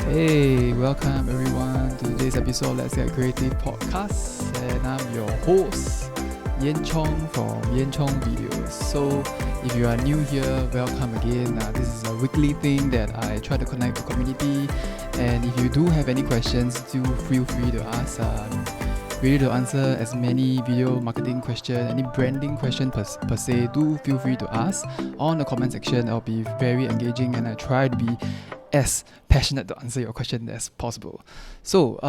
Hey, welcome everyone to today's episode of Let's Get Creative Podcast, and I'm your host, Cyancong from Cyancong Videos. So, if you are new here, welcome again. This is a weekly thing that I try to connect the community, and if you do have any questions, do feel free to ask. Ready to answer as many video marketing questions, any branding question per se, do feel free to ask on the comment section. I'll be very engaging and I try to be as passionate to answer your question as possible. So,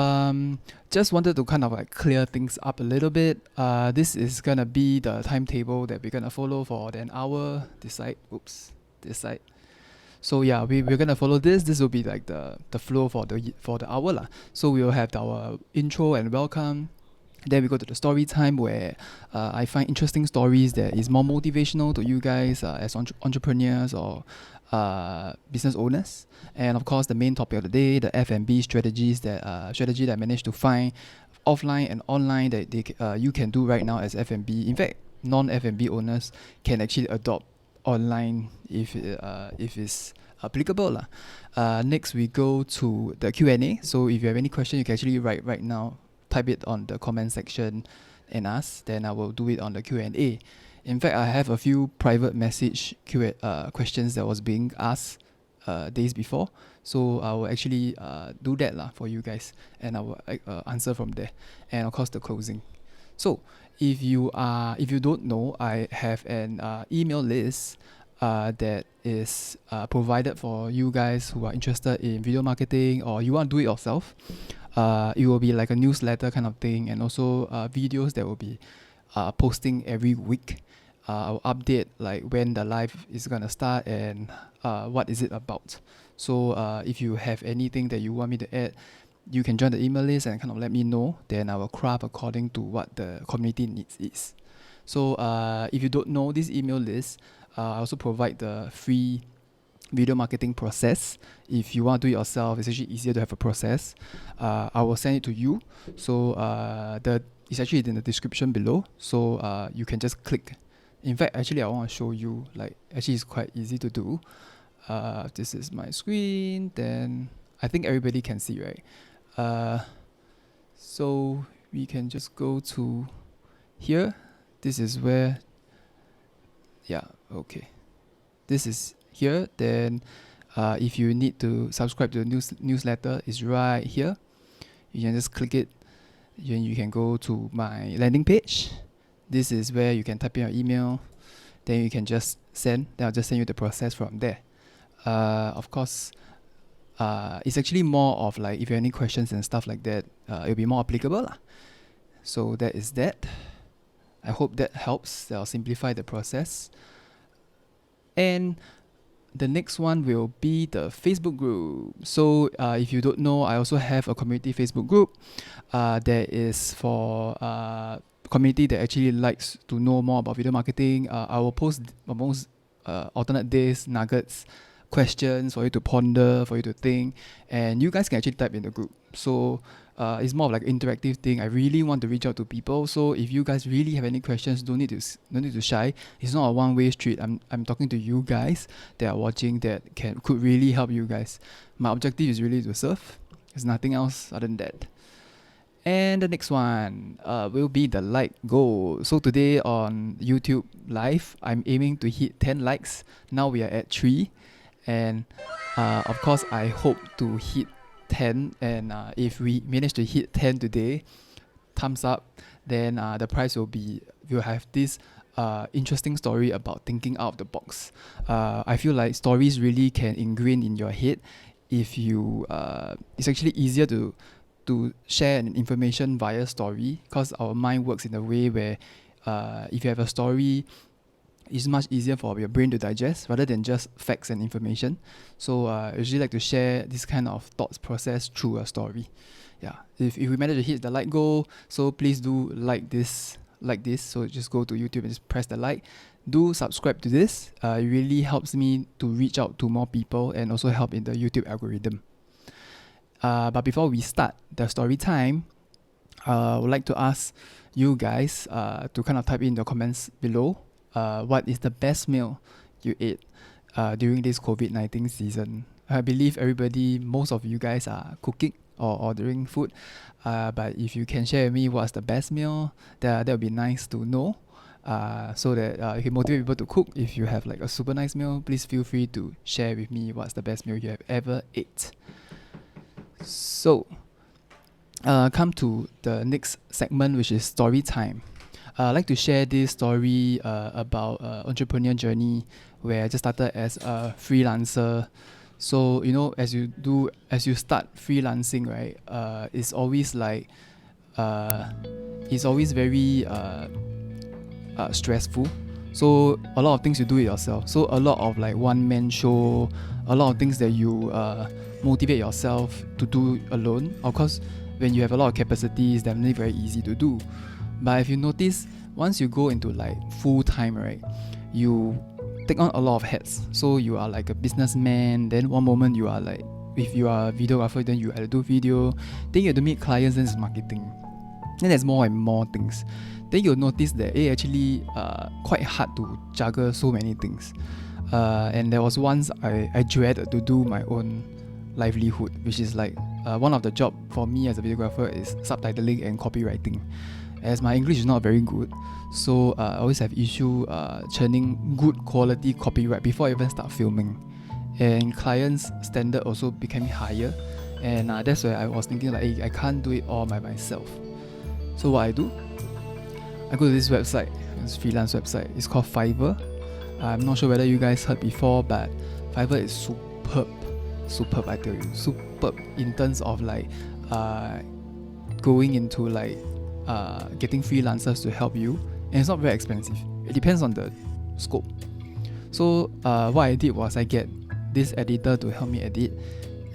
just wanted to kind of like clear things up a little bit. This is gonna be the timetable that we're gonna follow for an hour. This side. So yeah, we're gonna follow this. This will be like the flow for the hour lah. So we will have our intro and welcome. Then we go to the story time where I find interesting stories that is more motivational to you guys as entrepreneurs or business owners. And of course, the main topic of the day, the F&B strategy that I managed to find offline and online that you can do right now as F&B. In fact, non-F&B owners can actually adopt online if it's applicable lah. Next, we go to the Q&A. So if you have any question, you can actually write right now. Type it on the comment section and ask, then I will do it on the Q&A. In fact, I have a few private message questions that was being asked days before, so I will actually do that lah for you guys, and I will answer from there, and of course the closing. So if you don't know, I have an email list that is provided for you guys who are interested in video marketing or you want to do it yourself. It will be like a newsletter kind of thing, and also videos that will be posting every week. I'll update like when the live is gonna start and what is it about. So if you have anything that you want me to add, you can join the email list and kind of let me know. Then I will craft according to what the community needs is. So if you don't know this email list, I also provide the free video marketing process. If you want to do it yourself, it's actually easier to have a process. I will send it to you. So it's actually in the description below. So you can just click. In fact, actually I want to show you, like, actually it's quite easy to do. This is my screen, then I think everybody can see, right? So we can just go to here. This is where, yeah, okay. This is here. Then if you need to subscribe to the newsletter, it's right here. You can just click it. Then you can go to my landing page. This is where you can type in your email. Then you can just send. Then I'll just send you the process from there. Of course, it's actually more of like if you have any questions and stuff like that, it'll be more applicable lah. So that is that. I hope that helps. That'll simplify the process. And the next one will be the Facebook group. So if you don't know, I also have a community Facebook group that is for community that actually likes to know more about video marketing. I will post almost alternate days, nuggets, questions for you to ponder, for you to think, and you guys can actually type in the group. So it's more of like an interactive thing. I really want to reach out to people. So if you guys really have any questions, don't need to shy. It's not a one-way street. I'm talking to you guys that are watching that could really help you guys. My objective is really to serve. There's nothing else other than that. And the next one will be the like goal. So today on YouTube Live, I'm aiming to hit 10 likes. Now we are at 3. And of course, I hope to hit 10. And if we manage to hit 10 today, thumbs up, then the prize we'll have this interesting story about thinking out of the box. I feel like stories really can ingrain in your head if you it's actually easier to share an information via story, because our mind works in a way where if you have a story, it's much easier for your brain to digest rather than just facts and information. So I usually like to share this kind of thoughts process through a story. Yeah, if we manage to hit the like goal, so please do like this. So just go to YouTube and just press the like. Do subscribe to this. It really helps me to reach out to more people and also help in the YouTube algorithm. But before we start the story time, I would like to ask you guys to kind of type in the comments below. What is the best meal you ate during this COVID-19 season? I believe most of you guys are cooking or ordering food. But if you can share with me what's the best meal, that would be nice to know. So that you can motivate people to cook. If you have like a super nice meal, please feel free to share with me what's the best meal you have ever ate. So, come to the next segment, which is story time. I'd like to share this story about entrepreneur journey where I just started as a freelancer. So as you start freelancing, right? It's always like it's always very stressful. So a lot of things you do it yourself. So a lot of like one man show, a lot of things that you motivate yourself to do alone. Of course, when you have a lot of capacity, it's definitely very easy to do. But if you notice, once you go into like full time, right, you take on a lot of hats. So you are like a businessman, then one moment you are like, if you are a videographer, then you have to do video, then you have to meet clients, then it's marketing. Then there's more and more things. Then you'll notice that it's actually quite hard to juggle so many things. And there was once I dreaded to do my own livelihood, which is like one of the job for me as a videographer is subtitling and copywriting. As my English is not very good, so I always have issue churning good quality copyright before I even start filming. And clients' standard also became higher, and that's why I was thinking like, hey, I can't do it all by myself. So what I do, I go to this website, this freelance website. It's called Fiverr. I'm not sure whether you guys heard before, but Fiverr is superb, I tell you, superb in terms of like going into like getting freelancers to help you, and it's not very expensive. It depends on the scope. So what I did was I get this editor to help me edit,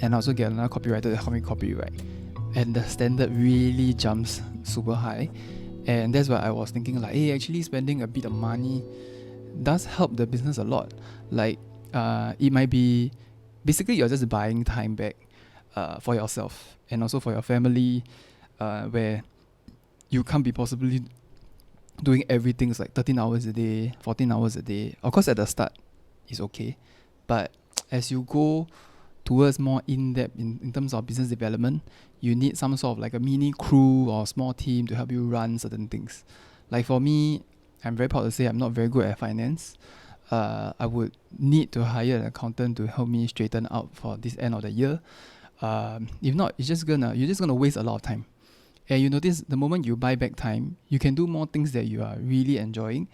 and I also get another copywriter to help me copyright, and the standard really jumps super high. And that's why I was thinking like, hey, actually spending a bit of money does help the business a lot. Like it might be basically you're just buying time back for yourself and also for your family, where you can't be possibly doing everything like 13 hours a day, 14 hours a day. Of course at the start it's okay, but as you go towards more in-depth in terms of business development, you need some sort of like a mini crew or small team to help you run certain things. Like for me, I'm very proud to say I'm not very good at finance. I would need to hire an accountant to help me straighten out for this end of the year. If not, you're just gonna waste a lot of time. And you notice the moment you buy back time, you can do more things that you are really enjoying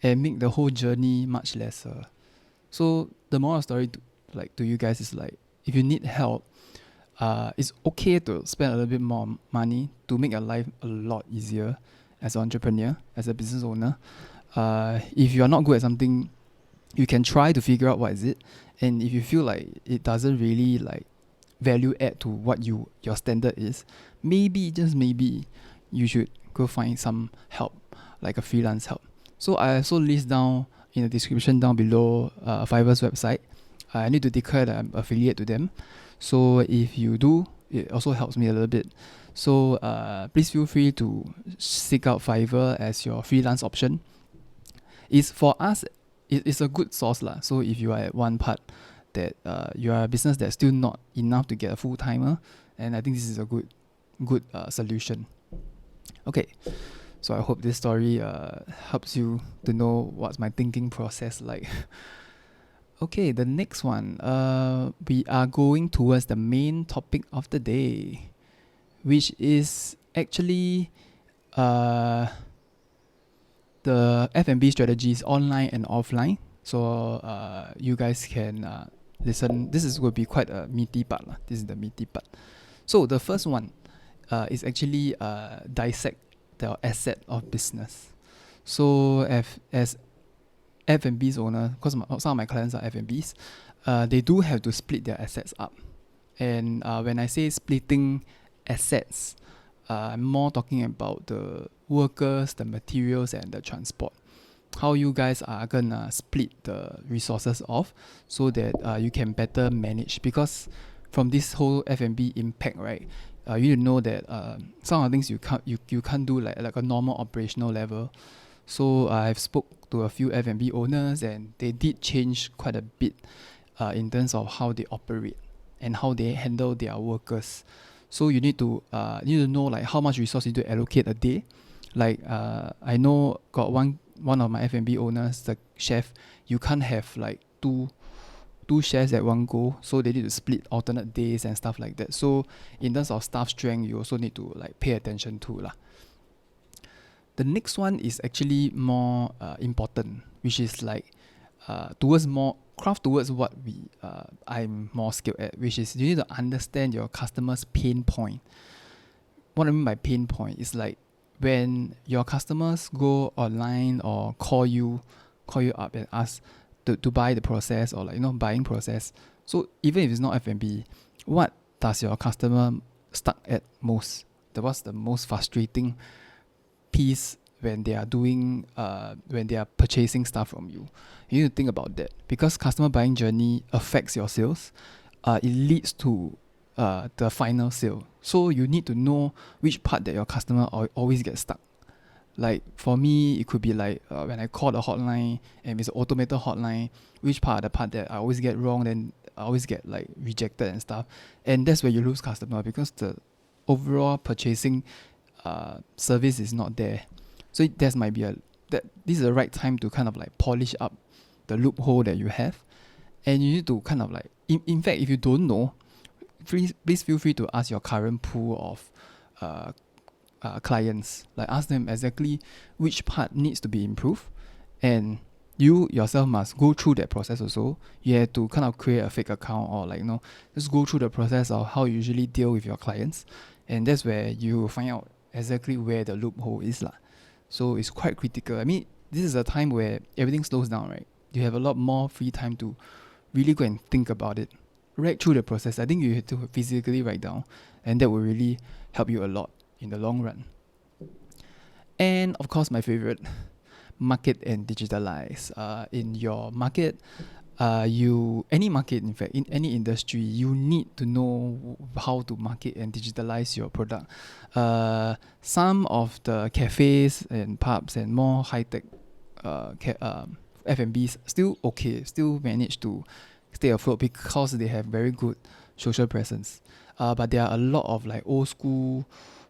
and make the whole journey much lesser. So the moral story to you guys is like, if you need help, it's okay to spend a little bit more money to make your life a lot easier as an entrepreneur, as a business owner. If you're not good at something, you can try to figure out what is it. And if you feel like it doesn't really like value add to what your standard is, maybe, just maybe, you should go find some help, like a freelance help. So I also list down in the description down below Fiverr's website. I need to declare that I'm affiliate to them. So if you do, it also helps me a little bit. So please feel free to seek out Fiverr as your freelance option. It's for us, it's a good source lah. So if you are at one part that you are a business that's still not enough to get a full timer, and I think this is a good solution. Okay, so I hope this story helps you to know what's my thinking process like. Okay, the next one, we are going towards the main topic of the day, which is actually the F&B strategies online and offline. So you guys can listen. This is going to be quite a meaty part. This is the meaty part. So the first one is actually dissect the asset of business. So as F&Bs owner, because some of my clients are F&Bs, they do have to split their assets up. And when I say splitting assets, I'm more talking about the workers, the materials, and the transport. How you guys are gonna split the resources off so that you can better manage. Because from this whole F&B impact, right, you need to know that some of the things you can't do like a normal operational level. So I've spoke to a few F&B owners, and they did change quite a bit in terms of how they operate and how they handle their workers. So you need to know like how much resource you need to allocate a day. Like I know got one of my F&B owners, the chef, you can't have like two chefs at one go, so they need to split alternate days and stuff like that. So in terms of staff strength, you also need to like pay attention to lah. The next one is actually more important, which is like towards what I'm more skilled at, which is you need to understand your customer's pain point. What I mean by pain point is like when your customers go online or call you up and ask to buy the process, or like buying process. So even if it's not F&B, what does your customer stuck at most? What's the most frustrating piece when they are doing when they are purchasing stuff from you? You need to think about that, because customer buying journey affects your sales. It leads to the final sale. So you need to know which part that your customer always gets stuck. Like for me, it could be like when I call the hotline and it's an automated hotline, which part the part that I always get wrong, then I always get like rejected and stuff. And that's where you lose customer, because the overall purchasing service is not there. So this is the right time to kind of like polish up the loophole that you have. And you need to kind of like, in fact, if you don't know, please feel free to ask your current pool of clients. Like ask them exactly which part needs to be improved, and you yourself must go through that process also. You have to kind of create a fake account, or like just go through the process of how you usually deal with your clients, and that's where you will find out exactly where the loophole is lah. So it's quite critical. I mean, this is a time where everything slows down, right? You have a lot more free time to really go and think about it, right through the process. I think you have to physically write down, and that will really help you a lot in the long run. And of course, my favorite, market and digitalize. In your market, any market, in fact, in any industry, you need to know how to market and digitalize your product. Some of the cafes and pubs and more high-tech F&Bs still manage to stay afloat because they have very good social presence. But there are a lot of like old school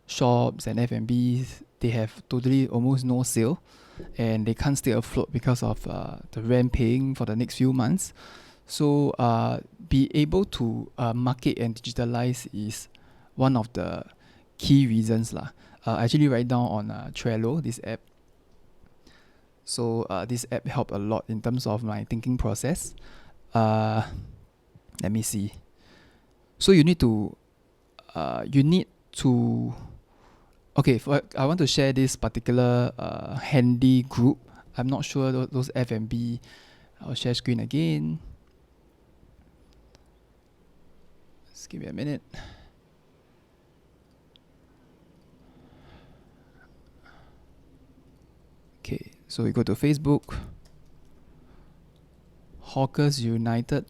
shops and F&Bs, they have totally almost no sale, and they can't stay afloat because of the rent paying for the next few months. So be able to market and digitalize is one of the key reasons lah. I actually write down on Trello, this app. So this app helped a lot in terms of my thinking process. Let me see. So you need to okay, I want to share this particular handy group. I'm not sure those F&B. I'll share screen again. Just give me a minute. Okay, so we go to Facebook. Hawkers United.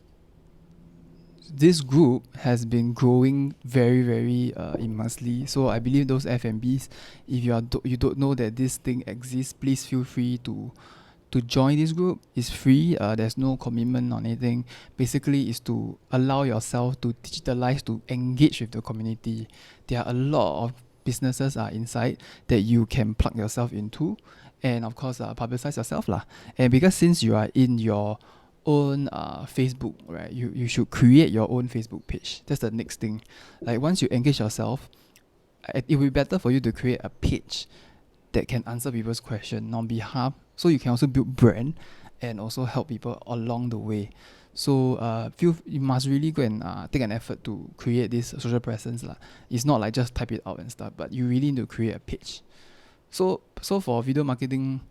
This group has been growing very, very immensely. So I believe those F&Bs, if you don't know that this thing exists, please feel free to join this group. It's free. There's no commitment on anything. Basically, is to allow yourself to digitalize, to engage with the community. There are a lot of businesses inside that you can plug yourself into, and of course publicize yourself lah. And because since you are in your own Facebook, right, you should create your own Facebook page. That's the next thing. Like once you engage yourself, it will be better for you to create a page that can answer people's question on behalf, so you can also build brand and also help people along the way. So you must really go and take an effort to create this social presence lah. It's not like just type it out and stuff, but you really need to create a page. So for video marketing,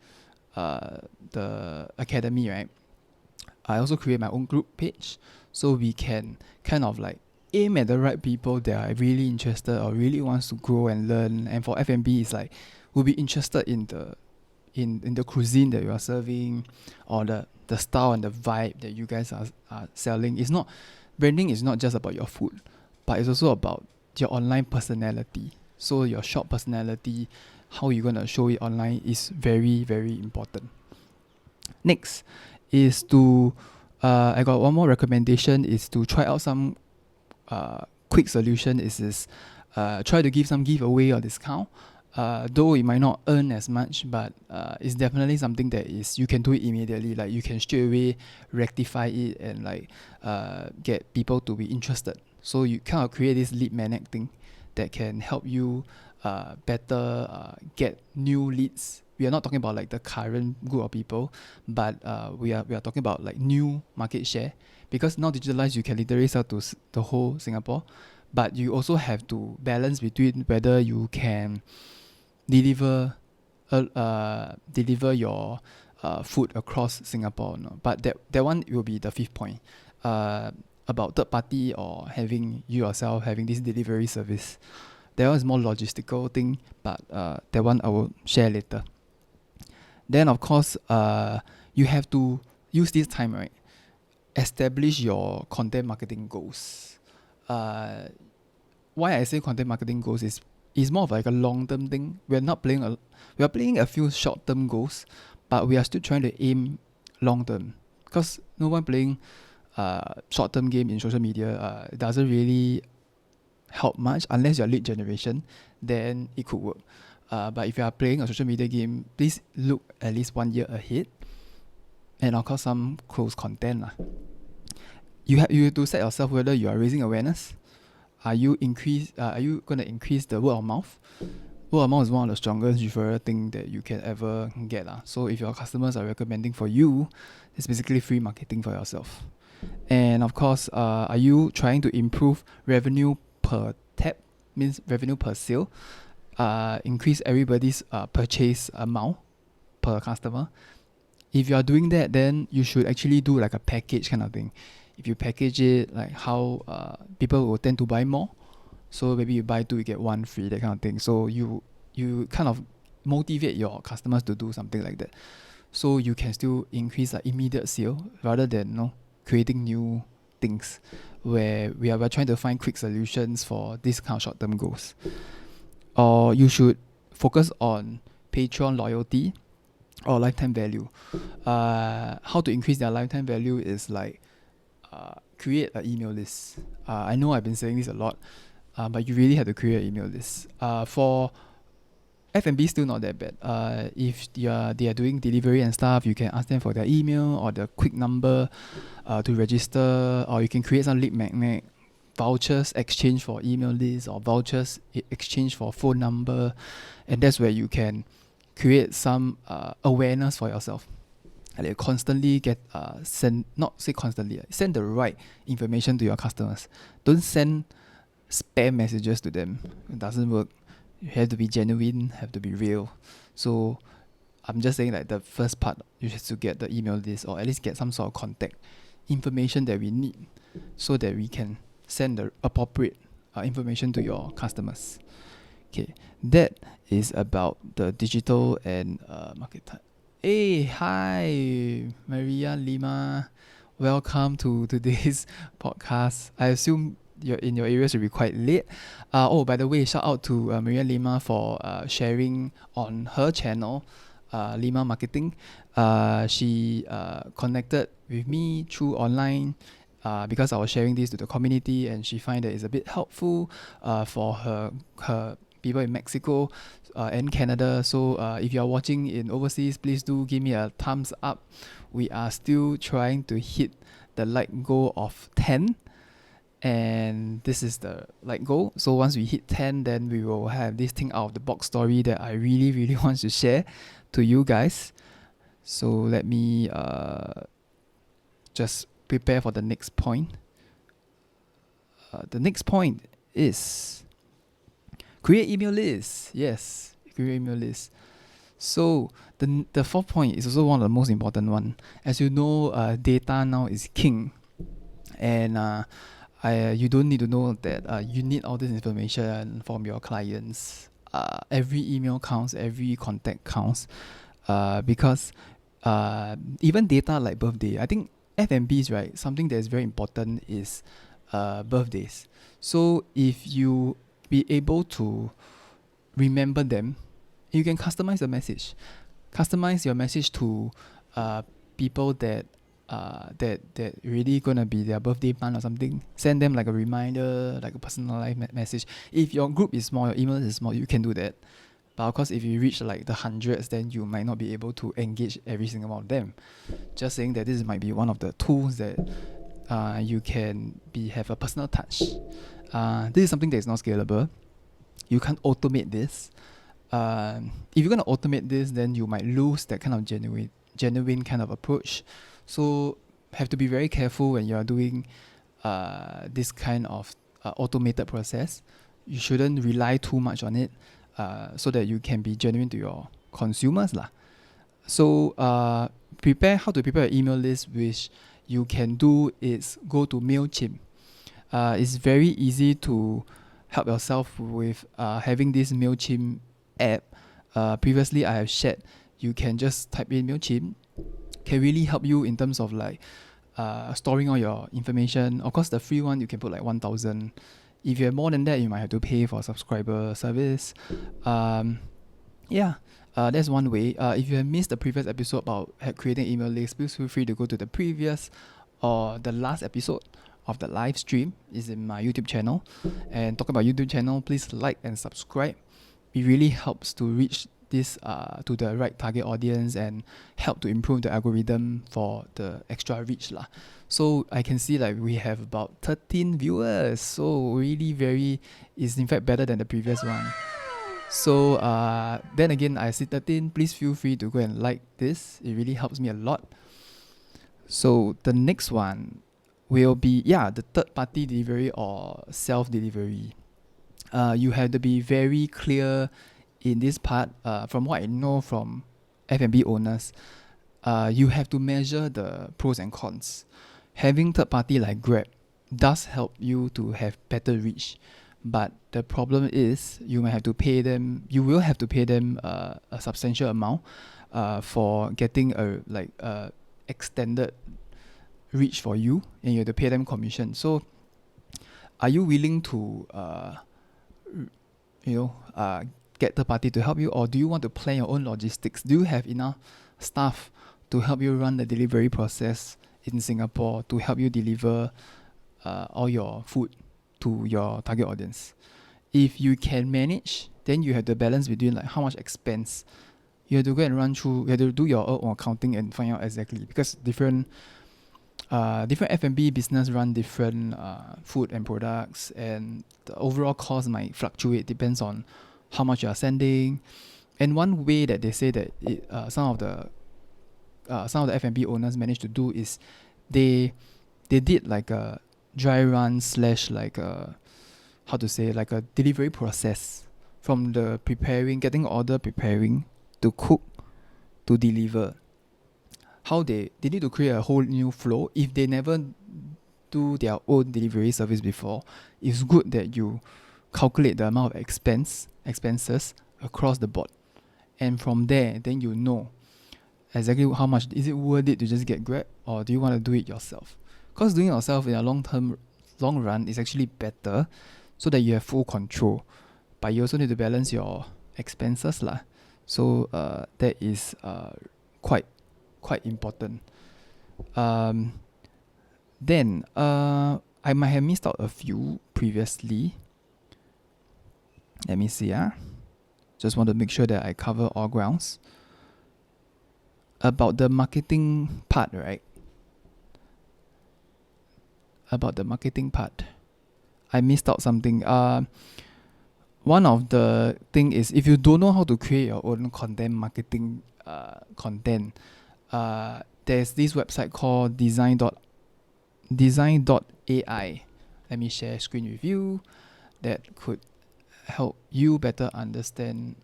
the academy, right, I also create my own group page, so we can kind of like aim at the right people that are really interested or really wants to grow and learn. And for F&B, it's like we'll be interested in the cuisine that you are serving, or the style and the vibe that you guys are selling. It's not, branding is not just about your food, but it's also about your online personality. So your shop personality, how you're gonna show it online, is very, very important. Next is to I got one more recommendation is to try out some quick solution is try to give some giveaway or discount. Though it might not earn as much, but it's definitely something that is you can do it immediately. Like you can straight away rectify it and like get people to be interested. So you kind of create this lead magnet thing that can help you better get new leads. We are not talking about like the current group of people, but we are talking about like new market share, because now digitalized you can literally sell to the whole Singapore, but you also have to balance between whether you can deliver your food across Singapore or not. But that one will be the fifth point, about third party or having you yourself having this delivery service. That one is more logistical thing, but that one I will share later. Then of course you have to use this time, right? Establish your content marketing goals. Why I say content marketing goals is more of like a long-term thing. We are playing a few short-term goals, but we are still trying to aim long-term. Because no one playing short-term game in social media doesn't really help much unless you're lead generation. Then it could work. But if you are playing a social media game, please look at least 1 year ahead, and of course some close content. You have to set yourself whether you are raising awareness. Are you going to increase the word of mouth? Word of mouth is one of the strongest referral thing that you can ever get. So if your customers are recommending for you, it's basically free marketing for yourself. And of course, are you trying to improve revenue per tab, means revenue per sale? Increase everybody's purchase amount per customer. If you are doing that, then you should actually do like a package kind of thing. If you package it, like how people will tend to buy more. So maybe you buy 2, you get 1 free, that kind of thing. So you kind of motivate your customers to do something like that. So you can still increase like immediate sale rather than creating new things where we're trying to find quick solutions for this kind of short-term goals. Or you should focus on Patreon loyalty or lifetime value. How to increase their lifetime value is like create an email list. I know I've been saying this a lot, but you really have to create an email list. For F&B, still not that bad. If they are doing delivery and stuff, you can ask them for their email or the quick number to register, or you can create some lead magnet, vouchers exchange for email list, or vouchers exchange for phone number, and that's where you can create some awareness for yourself. And you constantly send the right information to your customers. Don't send spam messages to them. It doesn't work. You have to be genuine, have to be real. So I'm just saying like the first part, you have to get the email list or at least get some sort of contact information that we need so that we can send the appropriate information to your customers. Okay, that is about the digital and market type. Hey, hi, Maria Lima. Welcome to today's podcast. I assume you're in your area should be quite late. By the way, shout out to Maria Lima for sharing on her channel, Lima Marketing. She connected with me through online because I was sharing this to the community, and she find that it's a bit helpful for her people in Mexico and Canada. So if you are watching in overseas, please do give me a thumbs up. We are still trying to hit the like goal of 10, and this is the like goal. So once we hit 10, then we will have this thing out of the box story that I really really want to share to you guys. So let me just prepare for the next point. The next point is create email lists. Yes, create email lists. So the fourth point is also one of the most important one. As you know, data now is king, and you don't need to know that you need all this information from your clients. Every email counts, every contact counts, because even data like birthday. I think F&Bs, right? Something that is very important is birthdays. So if you be able to remember them, you can customize the message. Customize your message to people that that really gonna be their birthday month or something, send them like a reminder, like a personalized message. If your group is small, your email is small, you can do that. But of course, if you reach like the hundreds, then you might not be able to engage every single one of them. Just saying that this might be one of the tools that you can have a personal touch. This is something that is not scalable. You can't automate this. If you're gonna automate this, then you might lose that kind of genuine kind of approach. So have to be very careful when you are doing this kind of automated process. You shouldn't rely too much on it, so that you can be genuine to your consumers lah. So how to prepare an email list, which you can do is go to MailChimp. It's very easy to help yourself with having this MailChimp app. Previously I have shared, you can just type in MailChimp, can really help you in terms of like storing all your information. Of course, the free one you can put like 1,000. If you have more than that, you might have to pay for subscriber service. That's one way. If you have missed the previous episode about creating email lists, please feel free to go to the previous or the last episode of the live stream. Is in my YouTube channel. And talking about YouTube channel, please like and subscribe. It really helps to reach this to the right target audience and help to improve the algorithm for the extra reach lah. So I can see like we have about 13 viewers. So really is in fact better than the previous one. So then again, I see 13. Please feel free to go and like this. It really helps me a lot. So the next one will be the third party delivery or self-delivery. You have to be very clear in this part. From what I know from F&B owners, you have to measure the pros and cons. Having third party like Grab does help you to have better reach, but the problem is you will have to pay them a substantial amount for getting a extended reach for you, and you have to pay them commission. So are you willing to get third party to help you, or do you want to plan your own logistics? Do you have enough staff to help you run the delivery process in Singapore to help you deliver all your food to your target audience? If you can manage, then you have to balance between like how much expense you have to go and run through. You have to do your own accounting and find out exactly, because different F&B business run different food and products, and the overall cost might fluctuate, depends on how much you are sending. And one way that they say that some of the F&B owners managed to do is they did like a dry run / like a like a delivery process from the getting order, preparing to cook to deliver. How they need to create a whole new flow. If they never do their own delivery service before, it's good that you calculate the amount of expenses across the board, and from there then you know exactly how much is it worth it to just get Grab, or do you want to do it yourself? Because doing it yourself in a long run is actually better, so that you have full control, but you also need to balance your expenses lah. So that is quite important. Then I might have missed out a few previously. Let me see. Just want to make sure that I cover all grounds. About the marketing part, right? About the marketing part, I missed out something. One of the thing is, if you don't know how to create your own content marketing content, there's this website called design.ai. Let me share screen with you. That could help you better understand.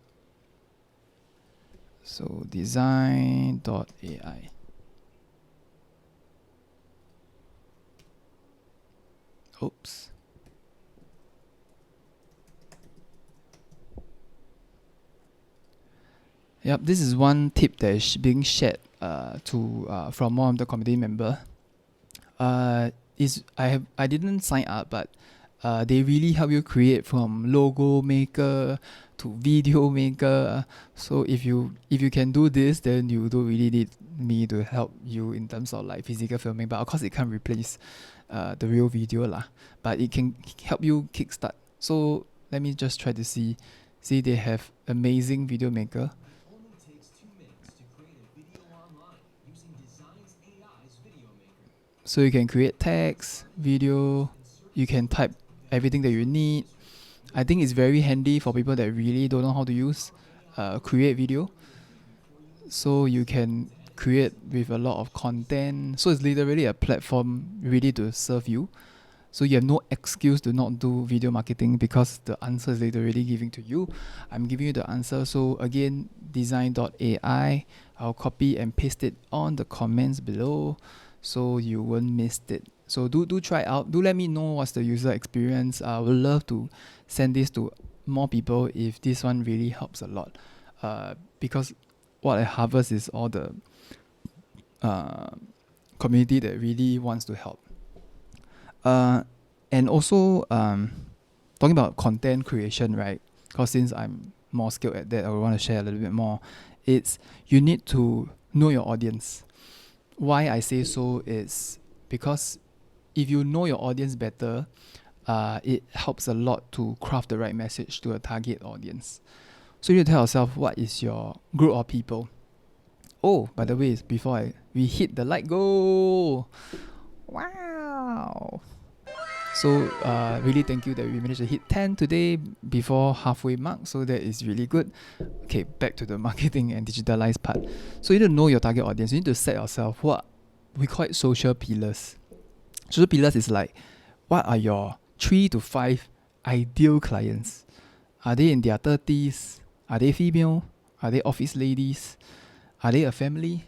So design.ai. Oops. Yep, this is one tip that is being shared from one of the community member. I didn't sign up, but They really help you create from logo maker to video maker. So if you can do this, then you don't really need me to help you in terms of like physical filming. But of course, it can't replace the real video lah. But it can help you kickstart. So let me just try to see. See, they have amazing video maker. So you can create text, video, you can type everything that you need. I think it's very handy for people that really don't know how to use create video. So you can create with a lot of content. So it's literally a platform ready to serve you. So you have no excuse to not do video marketing because the answer is literally giving to you. I'm giving you the answer. So again, design.ai. I'll copy and paste it on the comments below so you won't miss it. So do try out. Do let me know what's the user experience. I would love to send this to more people if this one really helps a lot. Because what I harvest is all the community that really wants to help. And also talking about content creation, right? Because since I'm more skilled at that, I want to share a little bit more. It's you need to know your audience. Why I say so is because if you know your audience better, it helps a lot to craft the right message to a target audience. So you need to tell yourself what is your group of people. Oh, by the way, before we hit the like goal. Wow. So really thank you that we managed to hit 10 today before halfway mark. So that is really good. Okay, back to the marketing and digitalized part. So you need to know your target audience. You need to set yourself what we call it social pillars. Social pillars is like, what are your 3 to 5 ideal clients? Are they in their 30s? Are they female? Are they office ladies? Are they a family?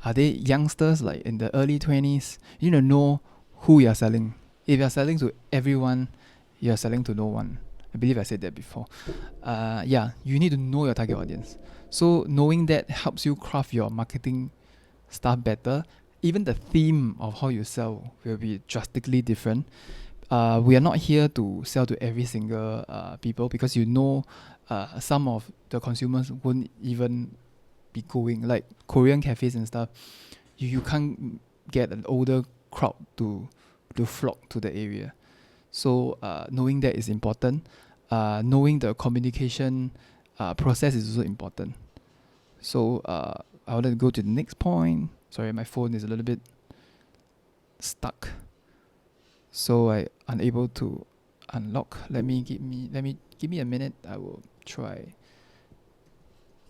Are they youngsters like in the early 20s? You need to know who you are selling. If you're selling to everyone, you're selling to no one. I believe I said that before. You need to know your target audience. So knowing that helps you craft your marketing stuff better. Even the theme of how you sell will be drastically different. We are not here to sell to every single people because some of the consumers won't even be going, like Korean cafes and stuff. You can't get an older crowd to flock to the area. So knowing that is important. Knowing the communication process is also important. So I want to go to the next point. Sorry, my phone is a little bit stuck, so I unable to unlock. Give me a minute. I will try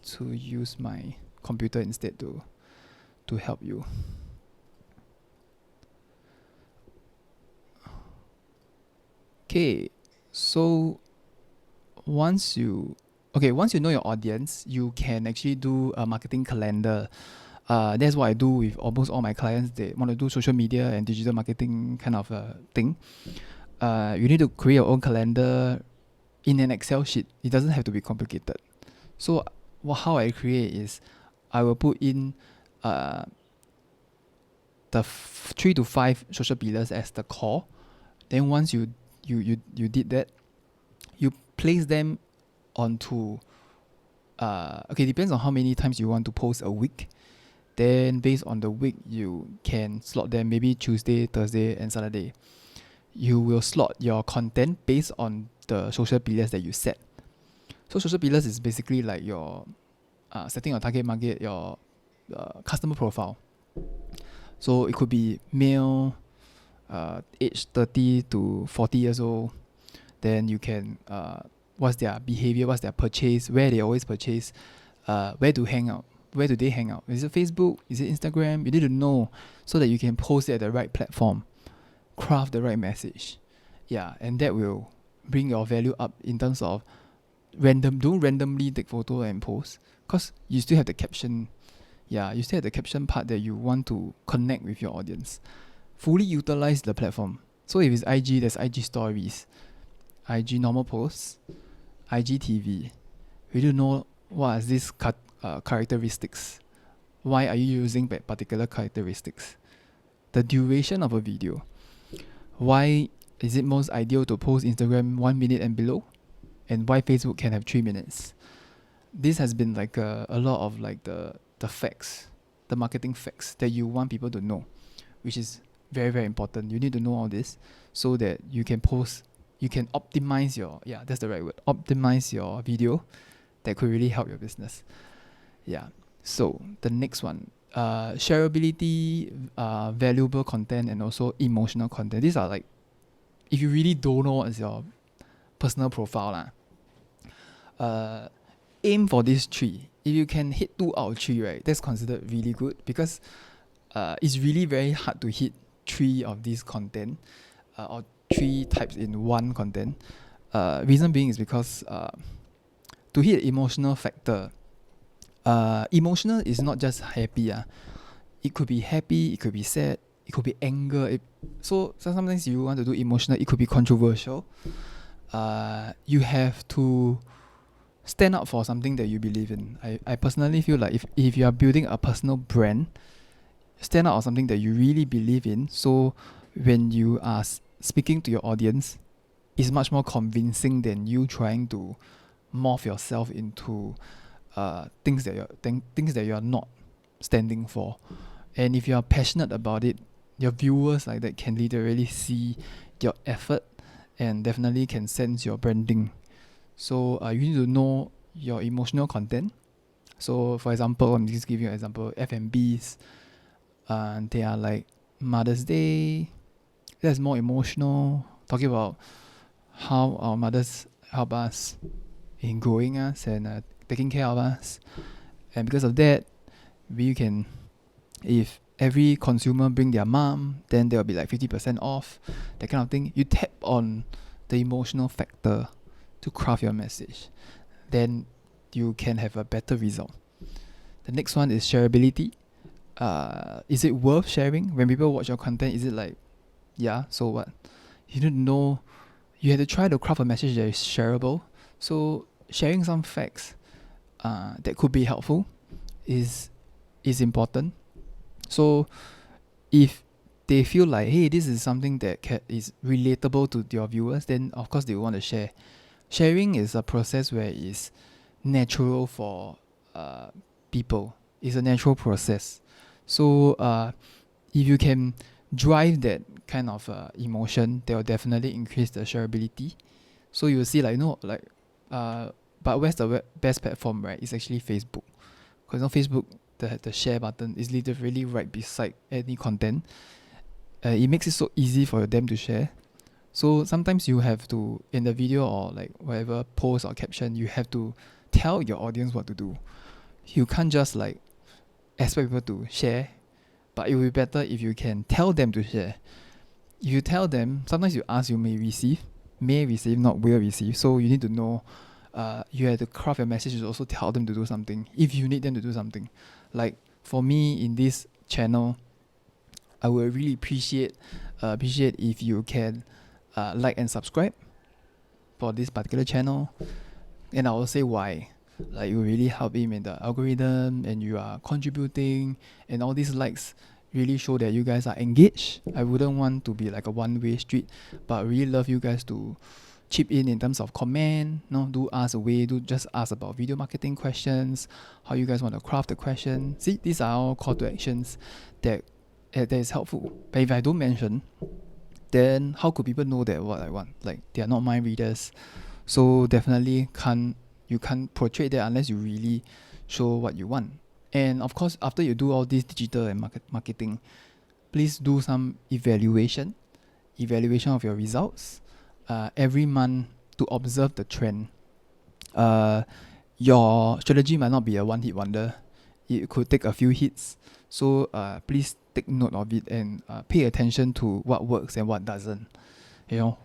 to use my computer instead to help you. Okay, so once you know your audience, you can actually do a marketing calendar. That's what I do with almost all my clients. They want to do social media and digital marketing kind of thing. You need to create your own calendar in an Excel sheet. It doesn't have to be complicated. So how I create is I will put in the 3 to 5 social pillars as the core. Then once you did that, you place them onto depends on how many times you want to post a week. Then based on the week, you can slot them maybe Tuesday, Thursday, and Saturday. You will slot your content based on the social pillars that you set. So social pillars is basically like your setting your target market, your customer profile. So it could be male, age 30 to 40 years old. Then you can what's their behavior, what's their purchase, where they always purchase, where to hang out. Where do they hang out? Is it Facebook? Is it Instagram? You need to know so that you can post it at the right platform, craft the right message. Yeah, and that will bring your value up in terms of don't randomly take photo and post, because you still have the caption. Yeah, you still have the caption part that you want to connect with your audience. Fully utilize the platform. So if it's IG, there's IG stories, IG normal posts, IGTV. We do know what is this characteristics. Why are you using particular characteristics? The duration of a video. Why is it most ideal to post Instagram 1 minute and below, and why Facebook can have 3 minutes. This has been like a lot of like the facts, the marketing facts that you want people to know, which is very, very important. You need to know all this so that you can optimize your, that's the right word, optimize your video that could really help your business. Yeah. So the next one, shareability, valuable content, and also emotional content. These are like, if you really don't know what is your personal profile, aim for these 3. If you can hit 2 out of 3, right, that's considered really good, because it's really very hard to hit 3 of these content, or 3 types in one content. Reason being is because to hit emotional factor, emotional is not just happy. It could be happy, it could be sad, it could be anger. So sometimes you want to do emotional, it could be controversial. You have to stand up for something that you believe in. I personally feel like if you are building a personal brand, stand out on something that you really believe in. So when you are speaking to your audience, it's much more convincing than you trying to morph yourself into things that you're not standing for. And if you are passionate about it, your viewers like that can literally see your effort and definitely can sense your branding. So you need to know your emotional content. So for example, I'm just giving you an example, F&Bs, they are like Mother's Day. That's more emotional, talking about how our mothers help us in growing us and taking care of us. And because of that, we can, if every consumer bring their mom, then there will be like 50% off, that kind of thing. You tap on the emotional factor to craft your message, then you can have a better result. The next one is shareability. Is it worth sharing? When people watch your content, is it like, so what? You need to know, you have to try to craft a message that is shareable. So sharing some facts that could be helpful is important. So if they feel like, hey, this is something that is relatable to your viewers, then of course they want to share. Sharing is a process where it's natural for people. It's a natural process. So if you can drive that kind of emotion, that will definitely increase the shareability. So you will see like, but where's the best platform, right? It's actually Facebook. Because Facebook, the share button is literally right beside any content. It makes it so easy for them to share. So sometimes you have to, in the video or like whatever post or caption, you have to tell your audience what to do. You can't just like expect people to share, but it will be better if you can tell them to share. If you tell them, sometimes you ask, you may receive, not will receive. So you need to know, you have to craft your message to also tell them to do something if you need them to do something. Like for me in this channel, I would really appreciate if you can like and subscribe for this particular channel, and I will say why. Like you really help him in the algorithm, and you are contributing, and all these likes really show that you guys are engaged. I wouldn't want to be like a one-way street, but I really love you guys to chip in terms of comment. Do ask away, do just ask about video marketing questions, how you guys want to craft the question. See, these are all call to actions that is helpful. But if I don't mention, then how could people know that what I want? Like they are not mind readers. So definitely you can't portray that unless you really show what you want. And of course, after you do all this digital and marketing, please do some evaluation of your results every month to observe the trend. Your strategy might not be a one-hit wonder. It could take a few hits. So please take note of it and pay attention to what works and what doesn't.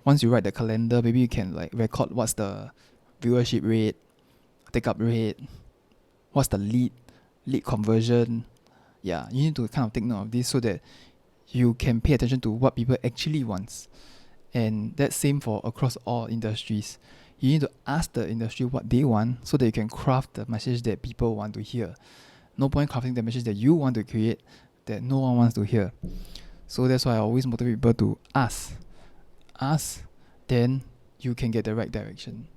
Once you write the calendar, maybe you can like record what's the viewership rate, take-up rate, what's the lead conversion. You need to kind of take note of this so that you can pay attention to what people actually want. And that's same for across all industries. You need to ask the industry what they want so that you can craft the message that people want to hear. No point crafting the message that you want to create that no one wants to hear. So that's why I always motivate people to ask ask, then you can get the right direction.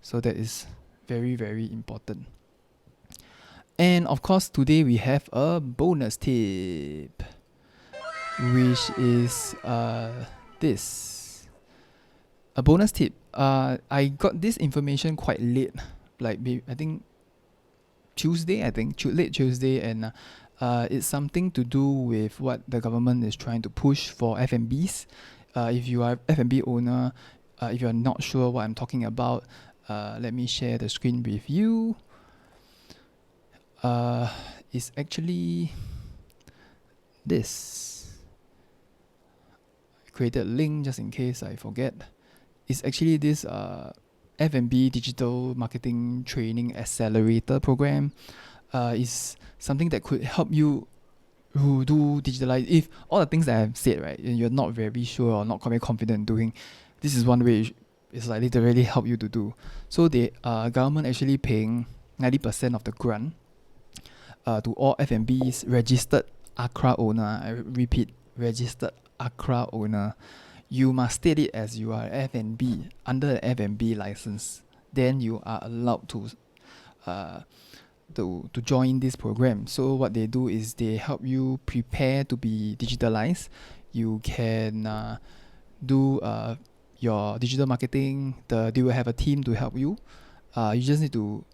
So that is very, very important. And of course, today we have a bonus tip, which is this. A bonus tip. I got this information quite late, like I think Tuesday. Late Tuesday, and it's something to do with what the government is trying to push for F&Bs. If you are F&B owner, if you are not sure what I'm talking about, let me share the screen with you. It's actually this. I created a link just in case I forget. It's actually this F&B digital marketing training accelerator program. Is something that could help you who do digitalize. If all the things that I've said, right, and you're not very sure or not very confident in doing, this is one way it's likely to really help you to do. So the government actually paying 90% of the grant to all F&Bs registered ACRA owner. I repeat, registered ACRA owner. You must state it as you are F&B under the F&B license. Then you are allowed to join this program. So what they do is they help you prepare to be digitalized. You can do your digital marketing. They will have a team to help you. You just need to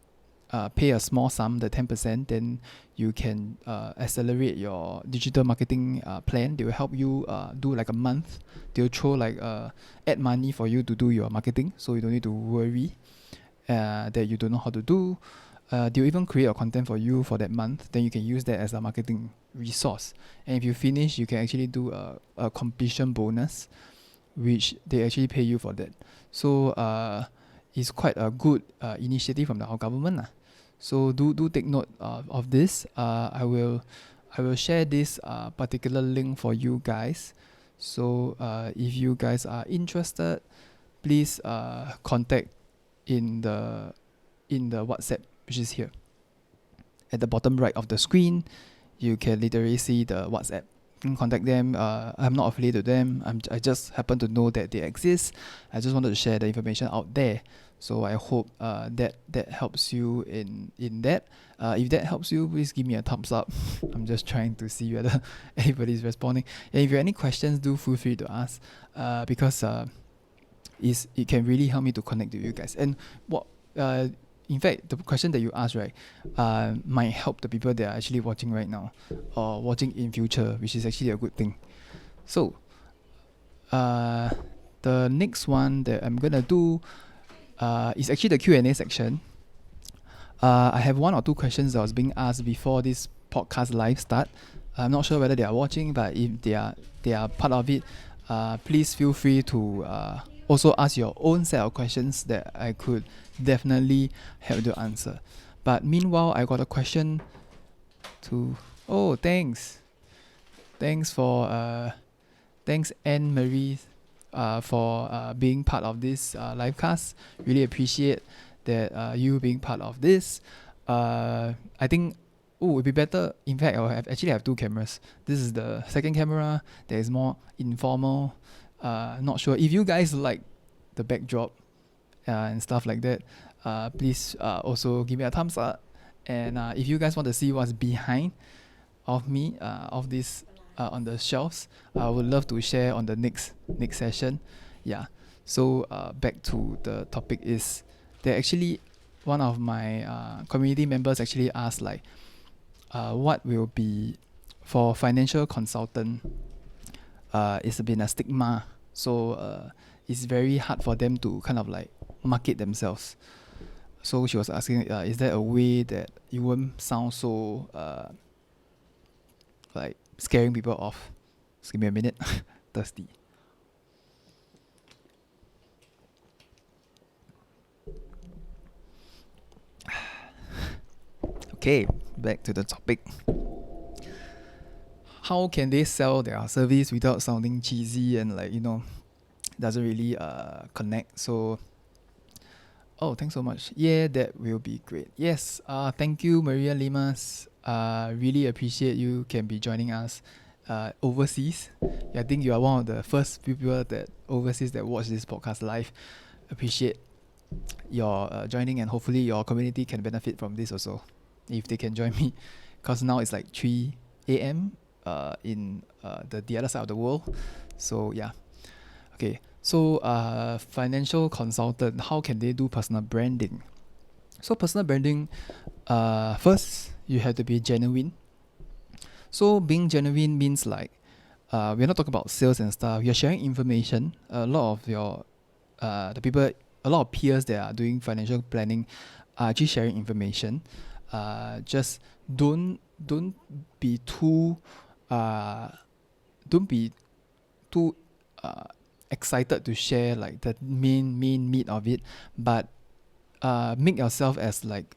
pay a small sum, the 10%, then you can accelerate your digital marketing plan. They will help you do like a month. They'll throw like add money for you to do your marketing, so you don't need to worry that you don't know how to do. They'll even create a content for you for that month. Then you can use that as a marketing resource. And if you finish, you can actually do a completion bonus, which they actually pay you for that. So it's quite a good initiative from our government. So do take note of this. I will share this particular link for you guys. So if you guys are interested, please contact in the WhatsApp, which is here at the bottom right of the screen. You can literally see the WhatsApp. You can contact them. I'm not affiliated with them. I just happen to know that they exist. I just wanted to share the information out there. So I hope that helps you in that. If that helps you, please give me a thumbs up. I'm just trying to see whether everybody's responding. And if you have any questions, do feel free to ask. Because it can really help me to connect to you guys. And what in fact, the question that you asked, right, might help the people that are actually watching right now or watching in future, which is actually a good thing. So, the next one that I'm gonna do is actually the Q&A section. I have one or two questions that was being asked before this podcast live start. I'm not sure whether they are watching, but if they are part of it, please feel free to also ask your own set of questions that I could definitely help you answer. But meanwhile, I got a question to... Oh, thanks for thanks Anne-Marie for being part of this live cast. Really appreciate that you being part of this. I think it'd be better. In fact, I have two cameras. This is the second camera that is more informal. Not sure if you guys like the backdrop and stuff like that. Please also give me a thumbs up. And if you guys want to see what's behind of me, of this on the shelves, I would love to share on the next session. Yeah. So back to the topic is that actually one of my community members actually asked like, what will be for financial consultant? It's been a stigma, so it's very hard for them to kind of like market themselves. So she was asking, is there a way that you won't sound so like scaring people off? Just give me a minute. Thirsty. Okay, back to the topic. How can they sell their service without sounding cheesy and like, doesn't really connect? So, thanks so much. Yeah, that will be great. Yes, thank you, Maria Limas. Really appreciate you can be joining us. overseas. I think you are one of the first people that overseas that watch this podcast live. Appreciate your joining, and hopefully your community can benefit from this also, if they can join me, because now it's like 3 a.m. In the other side of the world. So yeah, okay. So financial consultant, how can they do personal branding? So personal branding, first you have to be genuine. So being genuine means like we're not talking about sales and stuff. You're sharing information. A lot of your the people, a lot of peers that are doing financial planning are actually sharing information. Just don't be too don't be too excited to share like the main meat of it, but make yourself as like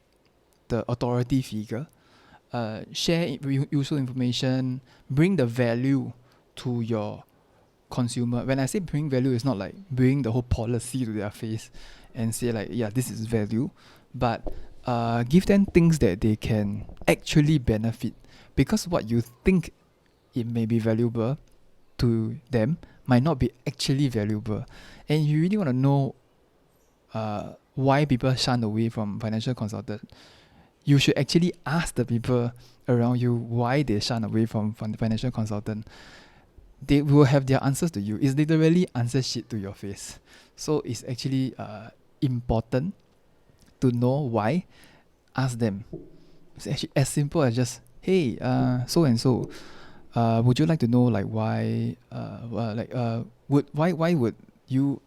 the authority figure. Share useful information, bring the value to your consumer. When I say bring value, it's not like bring the whole policy to their face and say like, yeah, this is value, but give them things that they can actually benefit, because what you think it may be valuable to them might not be actually valuable. And you really want to know why people shun away from financial consultant, you should actually ask the people around you why they shun away from financial consultant. They will have their answers to you. It's literally answer shit to your face. So it's actually important to know why. Ask them. It's actually as simple as just, hey, so and so, would you like to know like why why would you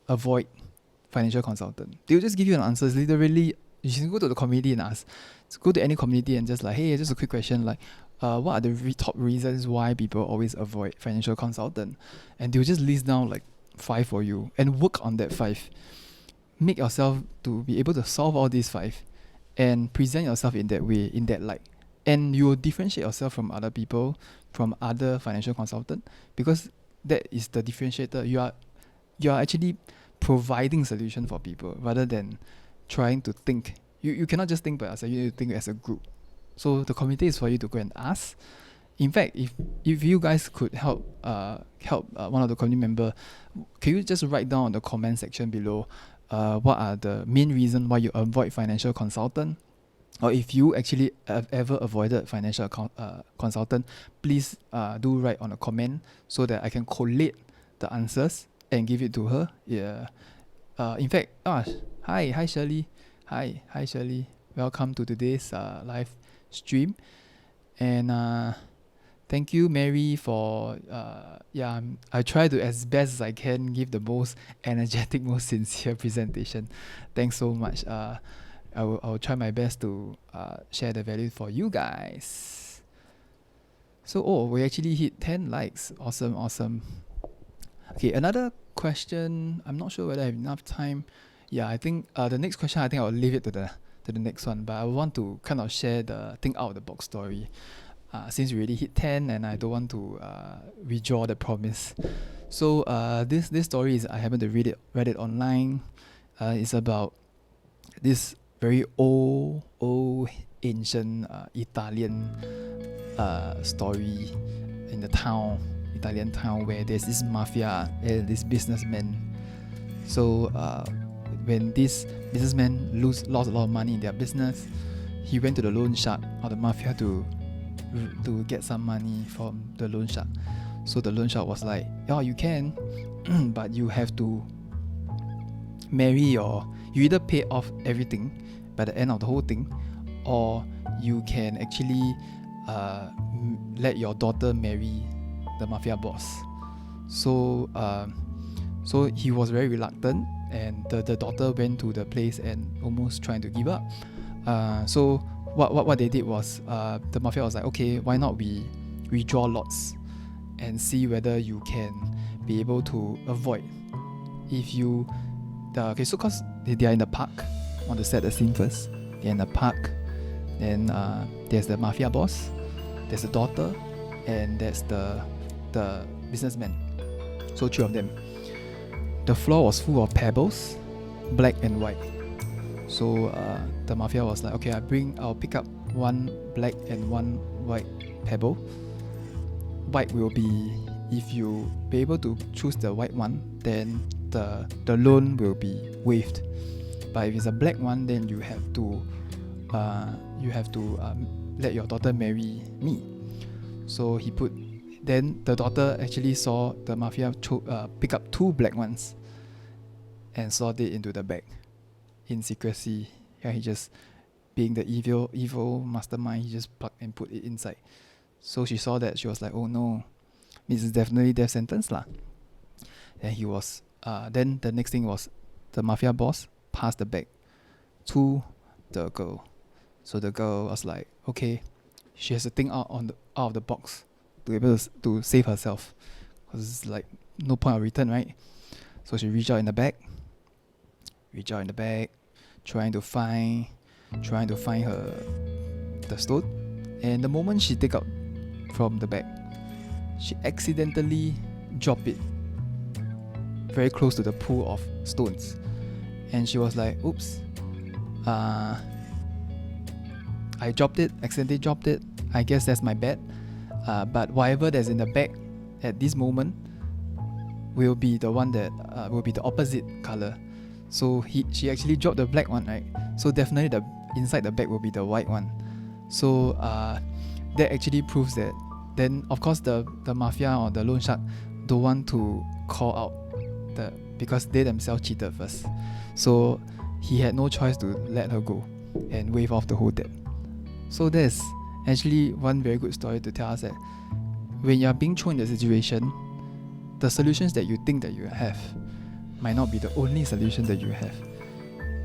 avoid financial consultant? They'll just give you an answer. It's literally, you should go to the community and ask. Go to any community and just like, hey, just a quick question, like what are the top reasons why people always avoid financial consultant? And they'll just list down like 5 for you and work on that 5. Make yourself to be able to solve all these 5 and present yourself in that way, in that light. And you will differentiate yourself from other people, from other financial consultant, because that is the differentiator. You are actually providing solution for people rather than trying to think. You cannot just think by yourself, you need to think as a group. So the community is for you to go and ask. In fact, if you guys could help one of the community member, can you just write down on the comment section below what are the main reasons why you avoid financial consultant? Or if you actually have ever avoided financial consultant, please do write on a comment so that I can collate the answers and give it to her. Yeah. In fact, hi Shirley. Hi Shirley. Welcome to today's live stream. And thank you, Mary, for I try to, as best as I can, give the most energetic, most sincere presentation. Thanks so much. I will try my best to share the value for you guys. So we actually hit 10 likes. Awesome. Okay, another question. I'm not sure whether I have enough time. Yeah, I think the next question, I think I'll leave it to the next one, but I want to kind of share the think out of the box story. Since we already hit 10 and I don't want to withdraw the promise. So this story is, I happened to read it online. It's about this very old ancient Italian story in the Italian town, where there's this mafia and this businessman. So when this businessman lost a lot of money in their business, he went to the loan shark or the mafia to get some money from the loan shark. So the loan shark was like, oh, you can, but you have to you either pay off everything by the end of the whole thing, or you can actually let your daughter marry the mafia boss. So he was very reluctant, and the daughter went to the place and almost trying to give up. So what they did was, the mafia was like, okay, why not we draw lots and see whether you can be able to avoid. If you so cause they are in the park. I want to set the scene first. They're in the park, then there's the mafia boss, there's the daughter, and there's the businessman. So 3 of them. The floor was full of pebbles, black and white. So the mafia was like, okay, I'll pick up 1 black and 1 white pebble. white will be, if you be able to choose the white one, then the loan will be waived. But if it's a black one, then you have to let your daughter marry me. So then the daughter actually saw the mafia pick up 2 black ones and sawed it into the bag in secrecy. Yeah, he just, being the evil mastermind, he just plucked and put it inside. So she saw that, she was like, oh no, this is definitely death sentence lah. And he was then the next thing was the mafia boss passed the bag to the girl. So the girl was like, okay, she has to think out of the box to be able to save herself, because it's like no point of return, right? So she reached out in the bag, trying to find the stone. And the moment she take out from the bag, she accidentally dropped it very close to the pool of stones. And she was like, oops, I accidentally dropped it. I guess that's my bad. But whatever that's in the bag at this moment will be the one that will be the opposite color. So she actually dropped the black one, right? So definitely the inside the bag will be the white one. So that actually proves that. Then of course the mafia or the loan shark don't want to call out because they themselves cheated first. So he had no choice to let her go and waive off the whole debt. So there's actually one very good story to tell us that when you're being thrown in the situation, the solutions that you think that you have might not be the only solution that you have.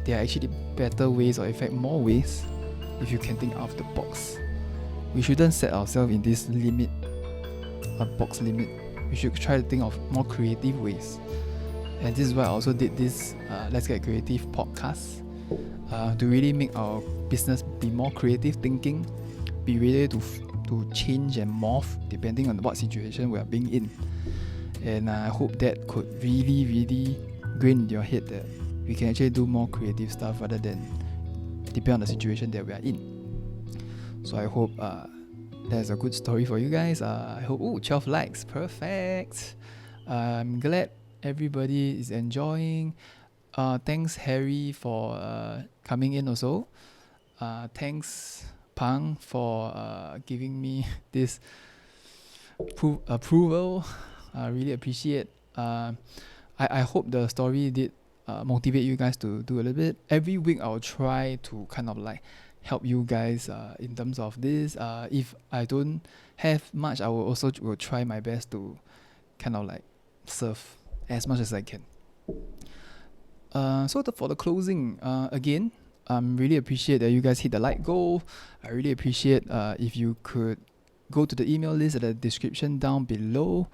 There are actually better ways, or in fact more ways, if you can think out of the box. We shouldn't set ourselves in this box limit. We should try to think of more creative ways. And this is why I also did this Let's Get Creative podcast, to really make our business be more creative thinking, be ready to change and morph depending on what situation we are being in. And I hope that could really, really grain in your head that we can actually do more creative stuff rather than depend on the situation that we are in. So I hope that's a good story for you guys. I hope 12 likes, perfect. I'm glad everybody is enjoying. Thanks Harry for coming in also. Thanks Pang for giving me this approval. I really appreciate. I hope the story did motivate you guys to do a little bit. Every week I'll try to kind of like help you guys in terms of this. If I don't have much, I will try my best to kind of like serve as much as I can. For the closing, again, really appreciate that you guys hit the like goal. I really appreciate if you could go to the email list at the description down below.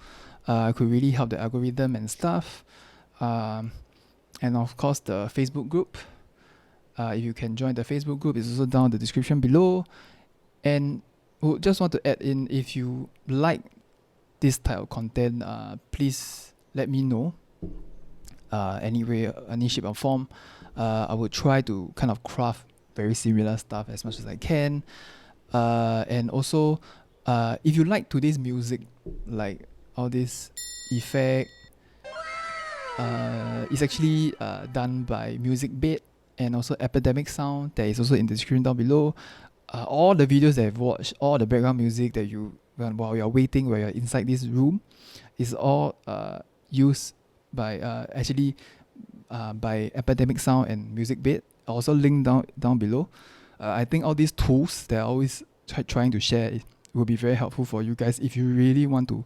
It could really help the algorithm and stuff. And of course the Facebook group. If you can join the Facebook group, it's also down in the description below. And just want to add in, if you like this type of content, please let me know. Any way, any shape or form. I would try to kind of craft very similar stuff as much as I can. And also, if you like today's music, like all this effect, it's actually done by Music Bed and also Epidemic Sound. That is also in the description down below. All the videos that I've watched, all the background music that while you're waiting, while you're inside this room, is all used by by Epidemic Sound and Music Bed. Also linked down below. I think all these tools that I always trying to share, it will be very helpful for you guys if you really want to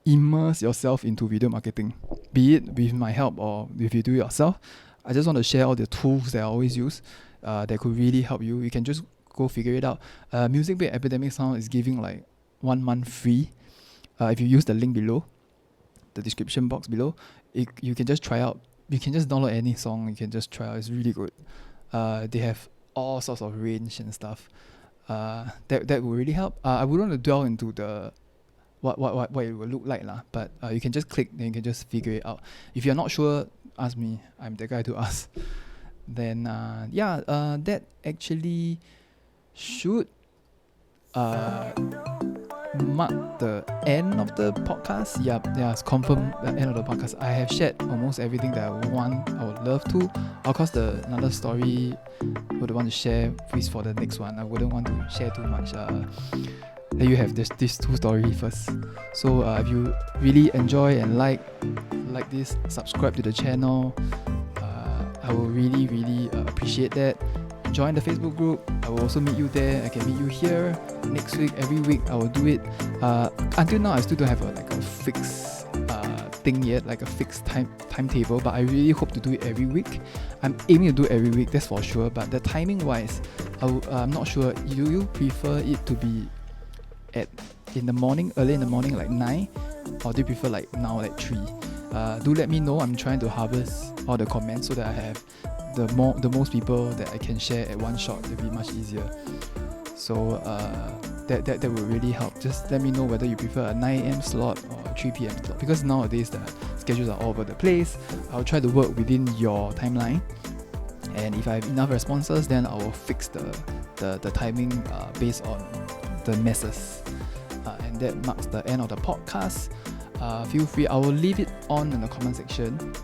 immerse yourself into video marketing, be it with my help or if you do it yourself. I just want to share all the tools that I always use that could really help you. You can just go figure it out. Music Bed Epidemic Sound is giving like 1 month free. If you use the link below, the description box below, you can just try out. You can just download any song. You can just try out. It's really good. They have all sorts of range and stuff. That will really help. I wouldn't want to dwell into the what it will look like lah. But you can just click, then you can just figure it out. If you're not sure, ask me. I'm the guy to ask. Then that actually should mark the end of the podcast. Yeah, it's confirmed the end of the podcast. I have shared almost everything that I would love to. Of course, another story I would want to share is for the next one. I wouldn't want to share too much. Let you have these two stories first. So if you really enjoy and like this, subscribe to the channel. I will really appreciate that. Join the Facebook group. I will also meet you there. I can meet you here next week. Every week I will do it. Until now I still don't have a fixed thing yet, like a fixed timetable, but I really hope to do it every week. I'm aiming to do it every week, that's for sure, but the timing wise, I'm not sure. Do you prefer it to be in the morning, early in the morning, like 9, or do you prefer like now, like 3? Do let me know. I'm trying to harvest all the comments so that I have the most people that I can share at one shot. It'll be much easier. So that will really help. Just let me know whether you prefer a 9 AM slot or a 3 PM slot, because nowadays the schedules are all over the place. I'll try to work within your timeline, and if I have enough responses, then I will fix the timing based on the messes. And that marks the end of the podcast. Feel free, I will leave it on in the comment section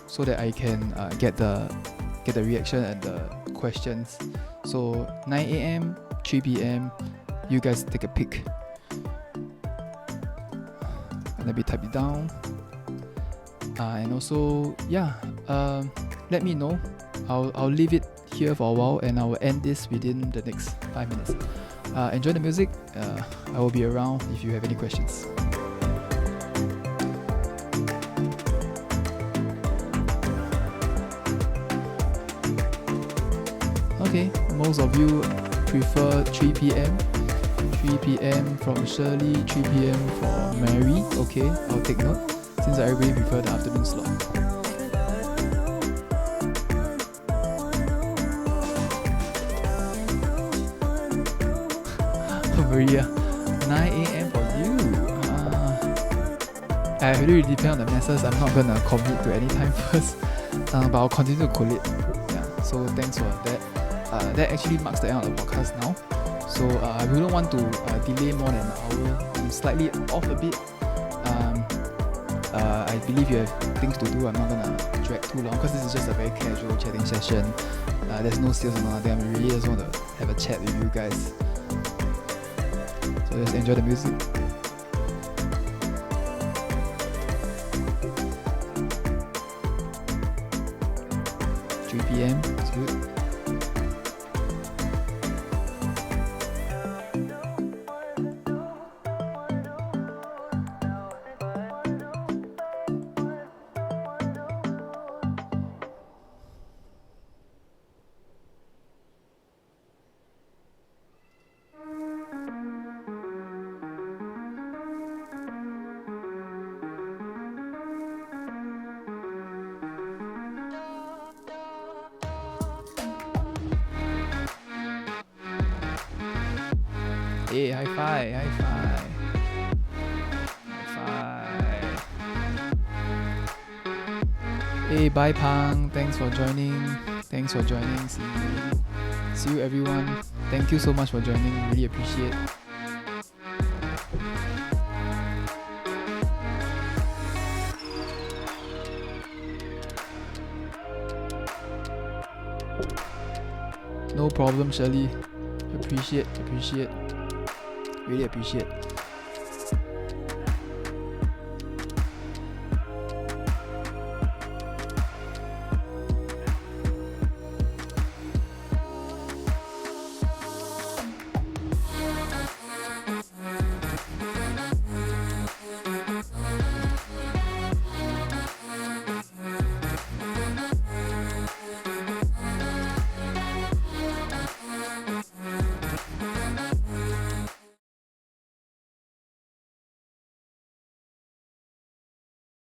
so that I can get the reaction and the questions. So 9 AM, 3 PM, you guys take a pick. Let me type it down. And also, let me know. I'll leave it here for a while, and I will end this within the next 5 minutes. Enjoy the music. I will be around if you have any questions. Okay, most of you prefer 3 PM. 3 PM from Shirley, 3 PM for Mary. Okay, I'll take note, since everybody prefer the afternoon slot. Maria, 9 AM for you. I really depend on the messes. I'm not gonna commit to any time first, but I'll continue to collate. Yeah, so thanks for that. That actually marks the end of the podcast now. So I wouldn't want to delay more than an hour. I'm slightly off a bit. I believe you have things to do. I'm not gonna drag too long, because this is just a very casual chatting session. There's no sales or nothing. I really just want to have a chat with you guys. So just enjoy the music. PM, it's good. Hey, high five, high five. High five. Hey, bye Pang. Thanks for joining. See you everyone. Thank you so much for joining. Really appreciate. No problem, Shirley. Appreciate. Really appreciate.